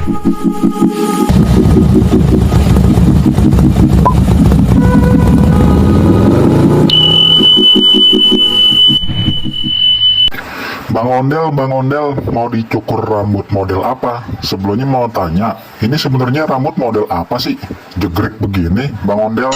Bang Ondel, mau dicukur rambut model apa? Sebelumnya mau tanya, ini sebenarnya rambut model apa sih? Jegrek begini, Bang Ondel.